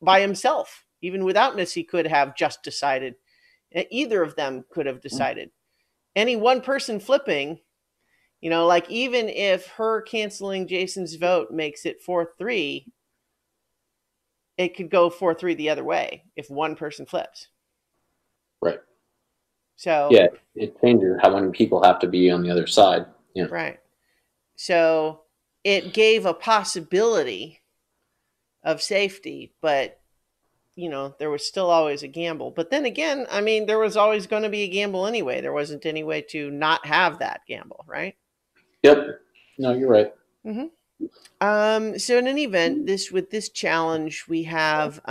by himself, even without Missy, could have just decided. Either of them could have decided. Any one person flipping, like, even if her canceling Jason's vote makes it 4-3, it could go 4-3 the other way if one person flips. Right. So yeah, it changes how many people have to be on the other side. Yeah. Right. So it gave a possibility of safety, but there was still always a gamble. But then again, I mean, there was always going to be a gamble anyway. There wasn't any way to not have that gamble, right? Yep. No, you're right. Mm-hmm. So in any event, with this challenge, we have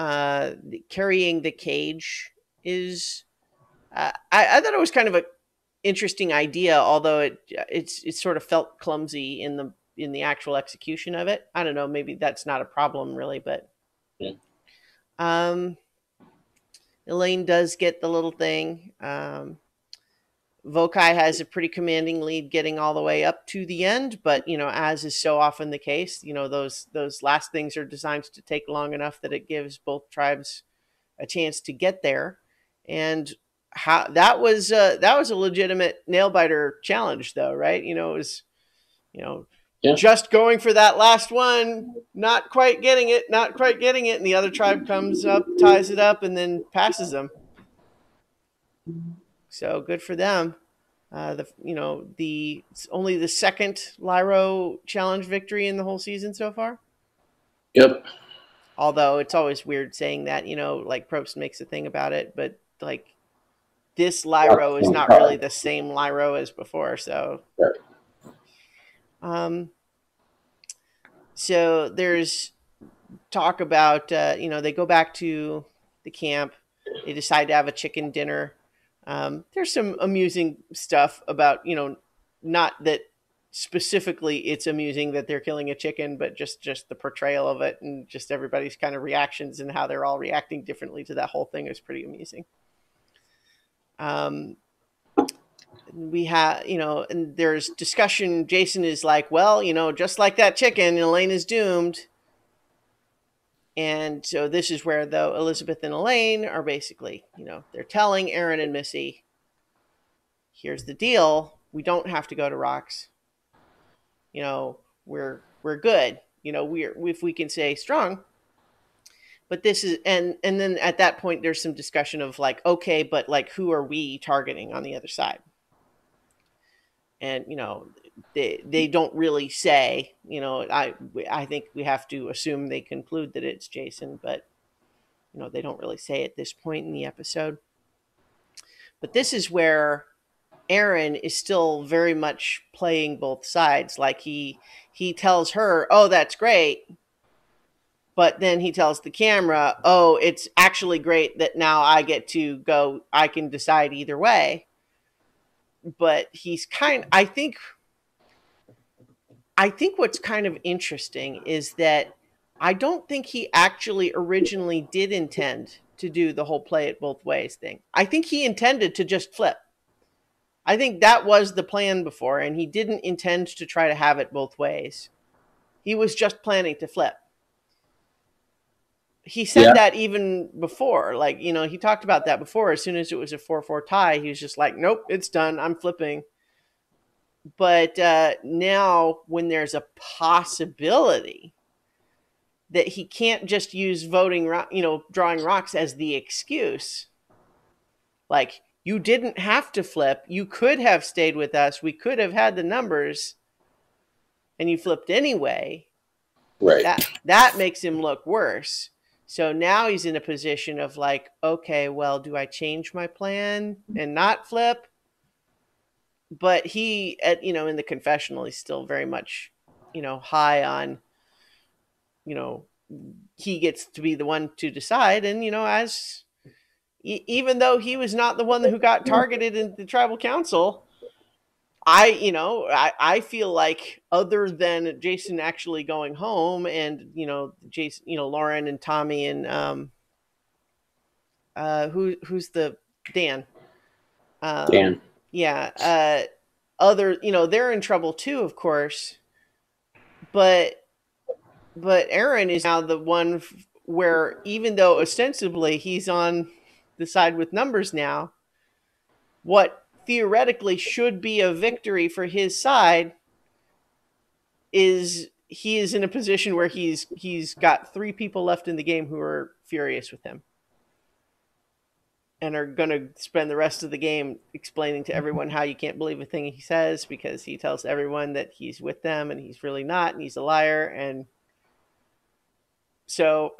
carrying the cage is. I thought it was kind of a interesting idea, although it sort of felt clumsy in the actual execution of it. I don't know, maybe that's not a problem really, but yeah. Elaine does get the little thing. Vokai has a pretty commanding lead getting all the way up to the end, but as is so often the case, those last things are designed to take long enough that it gives both tribes a chance to get there. And how that was a legitimate nail biter challenge, though, right? It was just going for that last one, not quite getting it, and the other tribe comes up, ties it up, and then passes them. So good for them. It's only the second Lyro challenge victory in the whole season so far. Yep. Although it's always weird saying that, like Probst makes a thing about it, but like this Lyro is not really the same Lyro as before. So, so there's talk about, they go back to the camp. They decide to have a chicken dinner. There's some amusing stuff about, not that specifically it's amusing that they're killing a chicken, but just the portrayal of it and just everybody's kind of reactions and how they're all reacting differently to that whole thing is pretty amusing. We have, and there's discussion. Jacen is like, well, just like that chicken, Elaine is doomed. And so this is where, though, Elizabeth and Elaine are basically, they're telling Aaron and Missy, here's the deal. We don't have to go to Rocks. We're good. If we can stay strong. But this is, and then at that point, there's some discussion of like, okay, but like, who are we targeting on the other side? And, they don't really say, I think we have to assume they conclude that it's Jacen, but, they don't really say at this point in the episode. But this is where Aaron is still very much playing both sides. Like he tells her, oh, that's great. But then he tells the camera, oh, it's actually great that now I get to go, I can decide either way. But he's I think what's kind of interesting is that I don't think he actually originally did intend to do the whole play it both ways thing. I think he intended to just flip. I think that was the plan before, and he didn't intend to try to have it both ways. He was just planning to flip. He said that even before, like, he talked about that before. As soon as it was a 4-4 tie, he was just like, nope, it's done. I'm flipping. But now when there's a possibility that he can't just use drawing rocks as the excuse, like, you didn't have to flip. You could have stayed with us. We could have had the numbers, and you flipped anyway. Right. That makes him look worse. So now he's in a position of like, okay, well, do I change my plan and not flip? But he, in the confessional, he's still very much, high on, he gets to be the one to decide. And, even though he was not the one who got targeted in the tribal council, I feel like other than Jacen actually going home and, Jacen, Lauren and Tommy and, who's the Dan? Dan. Yeah. They're in trouble too, of course, but Aaron is now the one where, even though ostensibly he's on the side with numbers now, what theoretically should be a victory for his side is he is in a position where he's got 3 people left in the game who are furious with him and are going to spend the rest of the game explaining to everyone how you can't believe a thing he says because he tells everyone that he's with them and he's really not, and he's a liar. And so,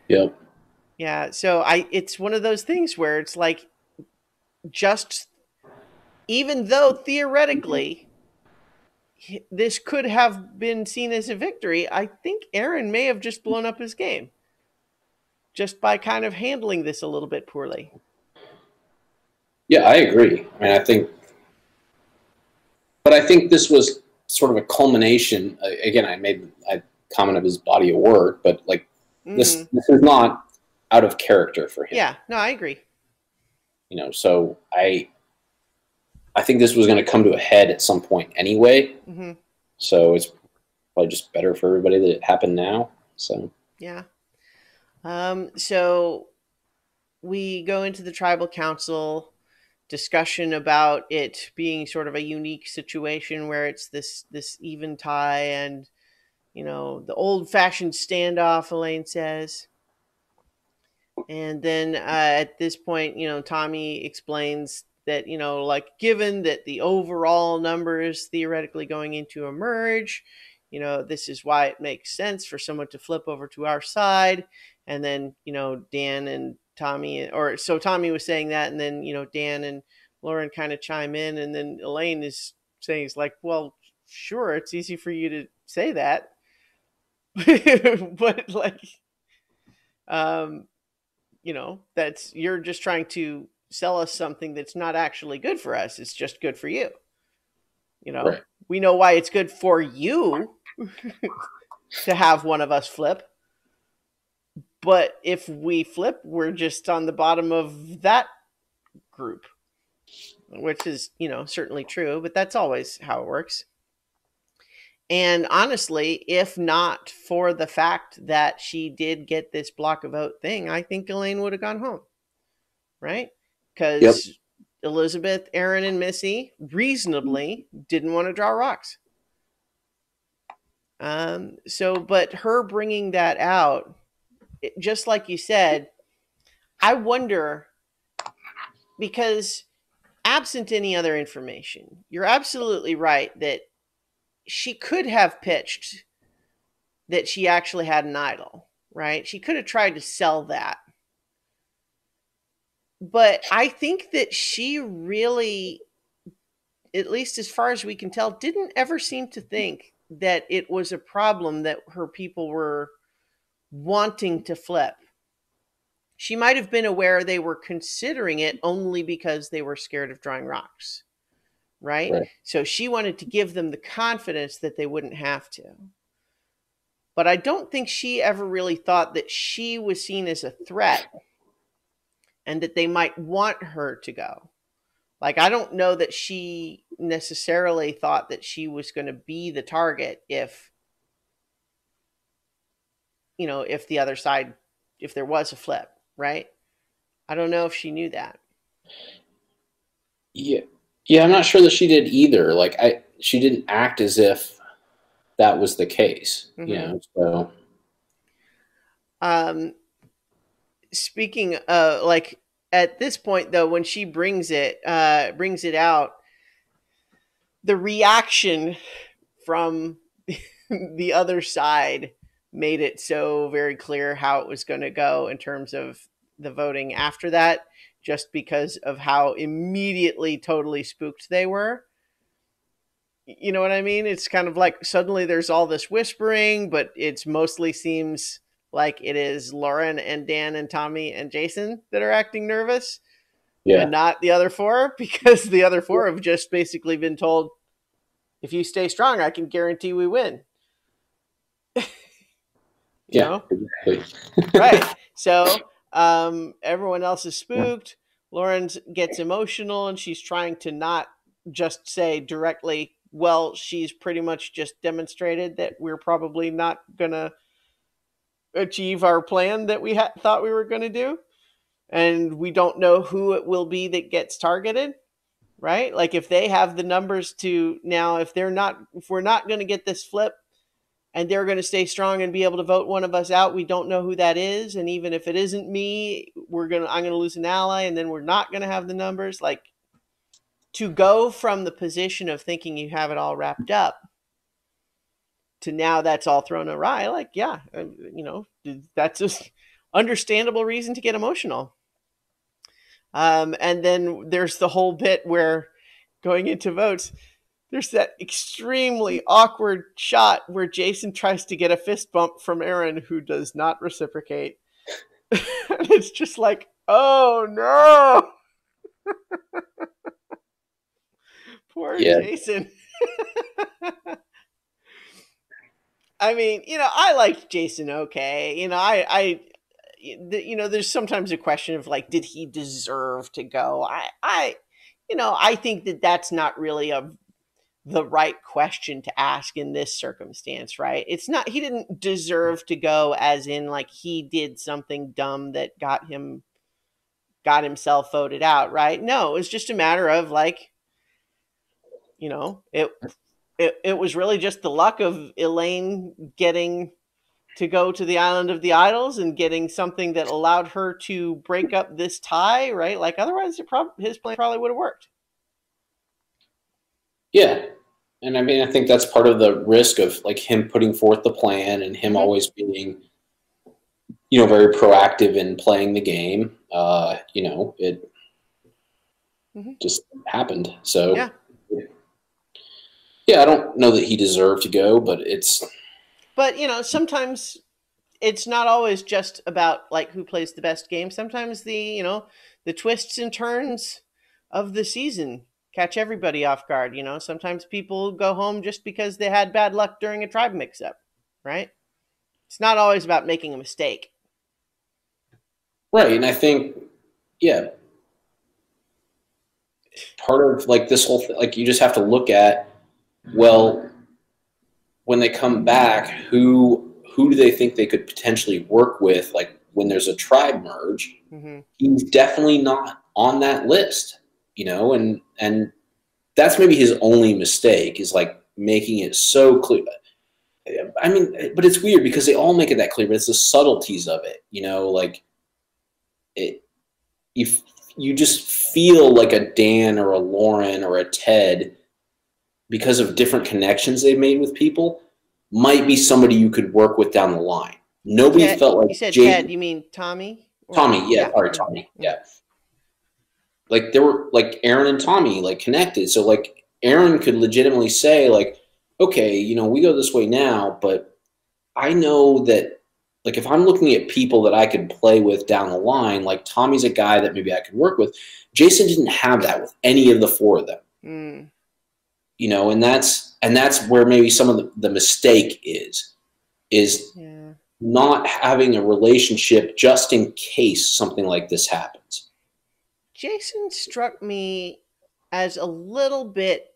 yep. Yeah. So it's one of those things where it's like, just even though theoretically this could have been seen as a victory, I think Aaron may have just blown up his game just by kind of handling this a little bit poorly. Yeah, I agree. I mean, I think this was sort of a culmination. Again, I commented his body of work, but like this is not out of character for him. Yeah, no, I agree. So I think this was going to come to a head at some point anyway. Mm-hmm. So it's probably just better for everybody that it happened now. So Yeah. So we go into the tribal council discussion about it being sort of a unique situation where it's this even tie and the old fashioned standoff, Elaine says. And then at this point, Tommy explains that, like, given that the overall number is theoretically going into a merge, this is why it makes sense for someone to flip over to our side. And then, Dan and Tommy, or so Tommy was saying that. And then, Dan and Lauren kind of chime in. And then Elaine is saying, it's like, well, sure, it's easy for you to say that. But like, that's, you're just trying to sell us something that's not actually good for us. It's just good for you. right. We know why it's good for you to have one of us flip. But if we flip, we're just on the bottom of that group, which is, certainly true, but that's always how it works. And honestly, if not for the fact that she did get this block a vote thing, I think Elaine would have gone home. Right? Because Elizabeth, Aaron, and Missy reasonably didn't want to draw rocks. But her bringing that out, just like you said, I wonder, because absent any other information, you're absolutely right that she could have pitched that she actually had an idol, right? She could have tried to sell that. But I think that she really, at least as far as we can tell, didn't ever seem to think that it was a problem that her people were wanting to flip. She might have been aware they were considering it only because they were scared of drawing rocks, right? So she wanted to give them the confidence that they wouldn't have to. But I don't think she ever really thought that she was seen as a threat and that they might want her to go. Like, I don't know that she necessarily thought that she was going to be the target if the other side, if there was a flip, right? I don't know if she knew that. Yeah. Yeah, I'm not sure that she did either. Like, she didn't act as if that was the case. Mm-hmm. So. Speaking of, like, at this point though, when she brings it out, the reaction from the other side made it so very clear how it was going to go in terms of the voting after that, just because of how immediately totally spooked they were. You know what I mean? It's kind of like suddenly there's all this whispering, but it's mostly seems like it is Lauren and Dan and Tommy and Jason that are acting nervous. Yeah. And not the other four, because the other four have just basically been told, if you stay strong, I can guarantee we win. you know? Exactly. Right. So everyone else is spooked. Lauren gets emotional and she's trying to not just say directly, well, she's pretty much just demonstrated that we're probably not going to achieve our plan that we thought we were going to do. And we don't know who it will be that gets targeted, right? Like, if they have the numbers to now, if we're not going to get this flip and they're going to stay strong and be able to vote one of us out, we don't know who that is. And even if it isn't me, I'm going to lose an ally, and then we're not going to have the numbers. Like, to go from the position of thinking you have it all wrapped up to now that's all thrown awry. Like, yeah, that's just understandable reason to get emotional. And then there's the whole bit where, going into votes, there's that extremely awkward shot where Jason tries to get a fist bump from Aaron, who does not reciprocate. And it's just like, oh no. Poor Jason. I mean, I liked Jason okay. There's sometimes a question of, like, did he deserve to go? I think that that's not really the right question to ask in this circumstance, right? It's not, he didn't deserve to go, as in like he did something dumb that got himself voted out, right? No, it was just a matter of like, it was really just the luck of Elaine getting to go to the island of the idols and getting something that allowed her to break up this tie, right? Like otherwise his plan probably would have worked. Yeah. And I mean, I think that's part of the risk of like him putting forth the plan and him always being, very proactive in playing the game. It just happened. So yeah, I don't know that he deserved to go, but sometimes it's not always just about like who plays the best game. Sometimes the twists and turns of the season catch everybody off guard. Sometimes people go home just because they had bad luck during a tribe mix-up, right? It's not always about making a mistake. Right, and I think, yeah, part of like this whole thing, like you just have to look at, well, when they come back, who do they think they could potentially work with? Like when there's a tribe merge, he's definitely not on that list, and that's maybe his only mistake is like making it so clear. I mean, but it's weird because they all make it that clear, but it's the subtleties of it, like you just feel like a Dan or a Lauren or a Ted, because of different connections they've made with people, might be somebody you could work with down the line. Nobody felt like you said Ted. You mean Tommy? Tommy, yeah. Sorry, Tommy. Yeah. Like there were like Aaron and Tommy like connected. So like Aaron could legitimately say like, okay, we go this way now, but I know that like if I'm looking at people that I could play with down the line, like Tommy's a guy that maybe I could work with. Jason didn't have that with any of the four of them. And that's where maybe some of the mistake is not having a relationship just in case something like this happens. Jason struck me as a little bit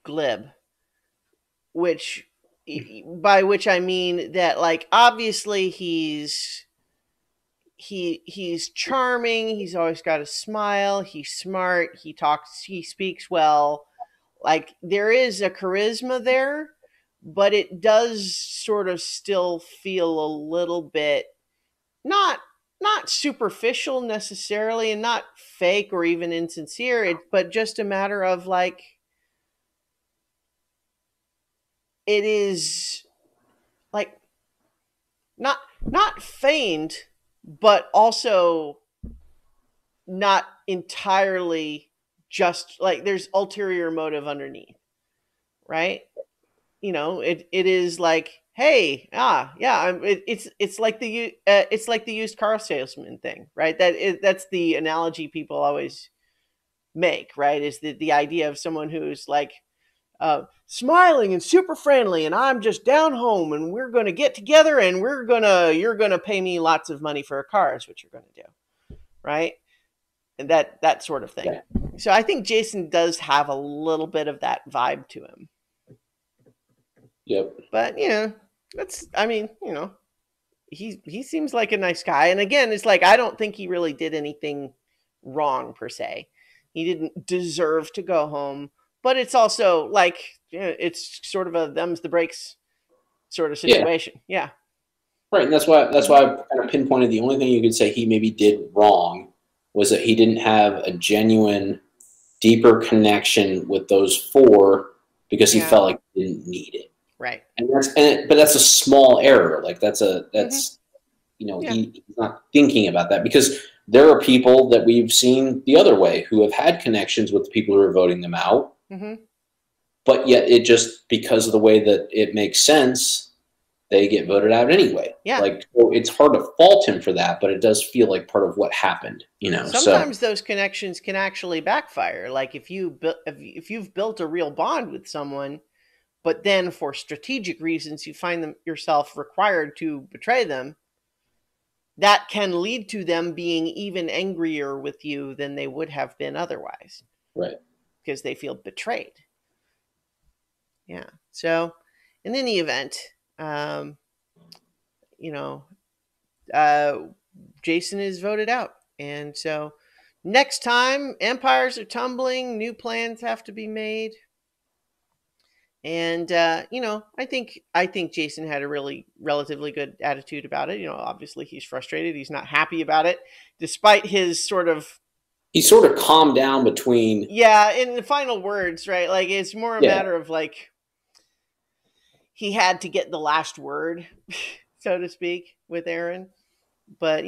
glib, by which I mean that like obviously he's charming, he's always got a smile, he's smart, he speaks well. Like there is a charisma there, but it does sort of still feel a little bit not superficial necessarily, and not fake or even insincere, but just a matter of like it is like not feigned, but also not entirely just like there's ulterior motive underneath, right? It is like, hey, it's like the used car salesman thing, right? That's the analogy people always make, right? Is the idea of someone who's like smiling and super friendly, and I'm just down home, and we're gonna get together, and you're gonna pay me lots of money for a car, is what you're gonna do, right? And that sort of thing. Yeah. So I think Jason does have a little bit of that vibe to him. Yep. But he seems like a nice guy. And again, it's like I don't think he really did anything wrong per se. He didn't deserve to go home, but it's also like it's sort of a them's the breaks sort of situation. Yeah. Right, and that's why I kind of pinpointed the only thing you could say he maybe did wrong was that he didn't have a genuine, deeper connection with those four because he felt like he didn't need it. Right. But that's a small error. Like he's not thinking about that, because there are people that we've seen the other way who have had connections with the people who are voting them out. But yet it just, because of the way that it makes sense, they get voted out anyway. Yeah. Like, so it's hard to fault him for that, but it does feel like part of what happened, Sometimes those connections can actually backfire. Like if you've built a real bond with someone, but then for strategic reasons you find yourself required to betray them, that can lead to them being even angrier with you than they would have been otherwise. Right. because they feel betrayed. Yeah. So, in any event, um, you know, uh, Jason is voted out. And so next time empires are tumbling, new plans have to be made. And I think Jason had a really relatively good attitude about it. Obviously he's frustrated. He's not happy about it, despite his sort of He sort of calmed down between. yeah, in the final words, right? Like it's more a Yeah. matter of like he had to get the last word, so to speak, with Aaron. But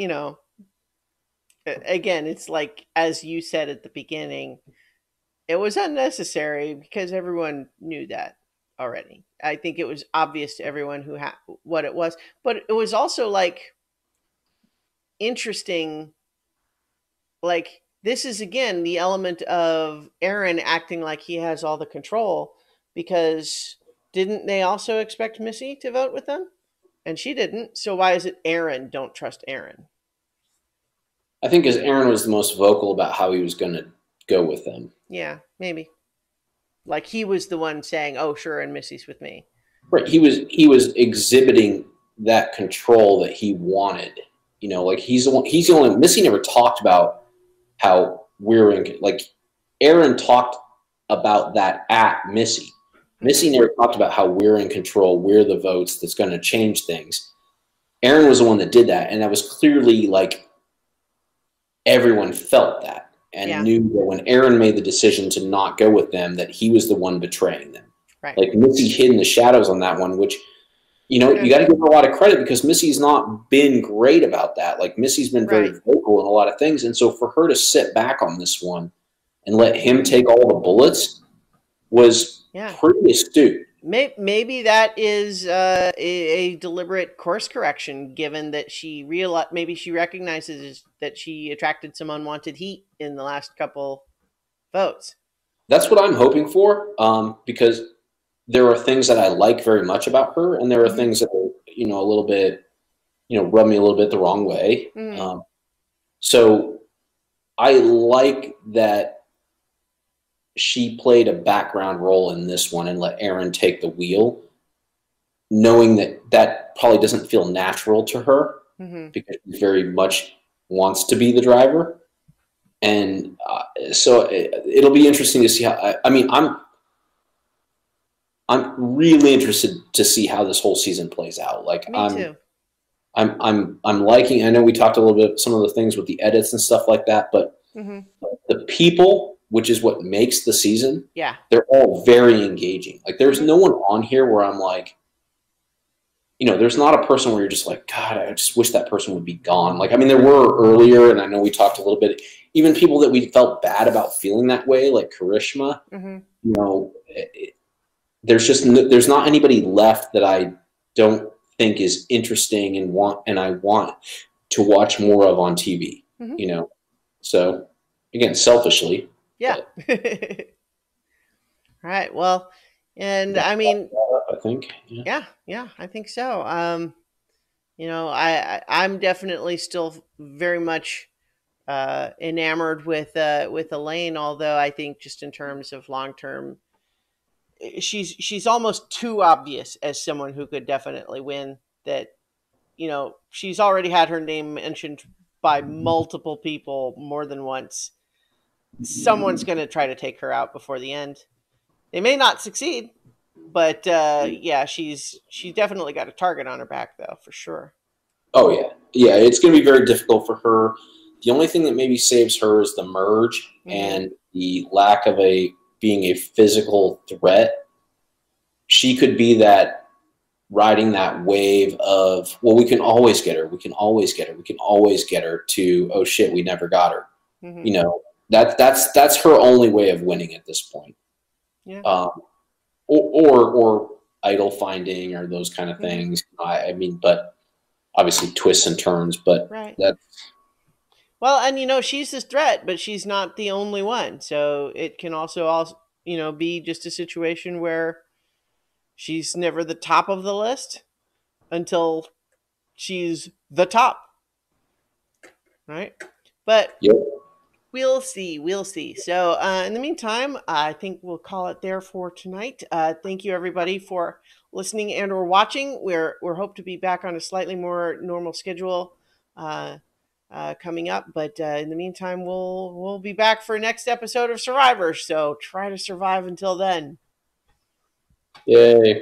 again, it's like as you said at the beginning, it was unnecessary because everyone knew that already. I think it was obvious to everyone who had what it was, but it was also like interesting. Like this is again the element of Aaron acting like he has all the control because didn't they also expect Missy to vote with them? And she didn't. So why is it Aaron don't trust Aaron? I think as Aaron was the most vocal about how he was going to go with them. Yeah, maybe. Like he was the one saying, "Oh, sure, and Missy's with me." Right. He was exhibiting that control that he wanted. Like he's the one. He's the only. Missy never talked about how we're in. Like Aaron talked about that at Missy. Missy never talked about how we're in control. We're the votes that's going to change things. Aaron was the one that did that, and that was clearly like everyone felt that and Yeah. knew that when Aaron made the decision to not go with them, that he was the one betraying them. Right. Like Missy hid in the shadows on that one, which, you got to give her a lot of credit because Missy's not been great about that. Like Missy's been very vocal in a lot of things. And so for her to sit back on this one and let him take all the bullets was pretty astute. Maybe that is a deliberate course correction, given that maybe she recognizes that she attracted some unwanted heat in the last couple votes. That's what I'm hoping for, because there are things that I like very much about her, and there are things that are, a little bit, rub me a little bit the wrong way. So I like that she played a background role in this one and let Aaron take the wheel, knowing that probably doesn't feel natural to her because she very much wants to be the driver. And so it'll be interesting to see how. I'm really interested to see how this whole season plays out. Like Me too. I'm liking. I know we talked a little bit some of the things with the edits and stuff like that, but the people, which is what makes the season, they're all very engaging. Like there's no one on here where I'm like, there's not a person where you're just like, God, I just wish that person would be gone. Like, I mean, there were earlier, and I know we talked a little bit, even people that we felt bad about feeling that way, like Karishma, there's not anybody left that I don't think is interesting and I want to watch more of on TV, So again, selfishly. Yeah. Right. Well, and I mean, I think, yeah, I think so. I'm definitely still very much enamored with Elaine, although I think just in terms of long term, she's almost too obvious as someone who could definitely win. That she's already had her name mentioned by multiple people more than once. Someone's going to try to take her out before the end. They may not succeed, but she's definitely got a target on her back, though, for sure. Oh yeah, it's going to be very difficult for her. The only thing that maybe saves her is the merge and the lack of being a physical threat. She could be that riding that wave of, well, we can always get her, we can always get her, we can always get her, to, oh shit, we never got her. That's her only way of winning at this point. Yeah. Or idol finding or those kind of things. I mean, but obviously twists and turns, but that's. Well, and she's this threat, but she's not the only one. So it can also be just a situation where she's never the top of the list until she's the top. Right? But We'll see. We'll see. So, in the meantime, I think we'll call it there for tonight. Thank you, everybody, for listening and/or watching. We're hope to be back on a slightly more normal schedule uh, coming up. But in the meantime, we'll be back for next episode of Survivor. So try to survive until then. Yay.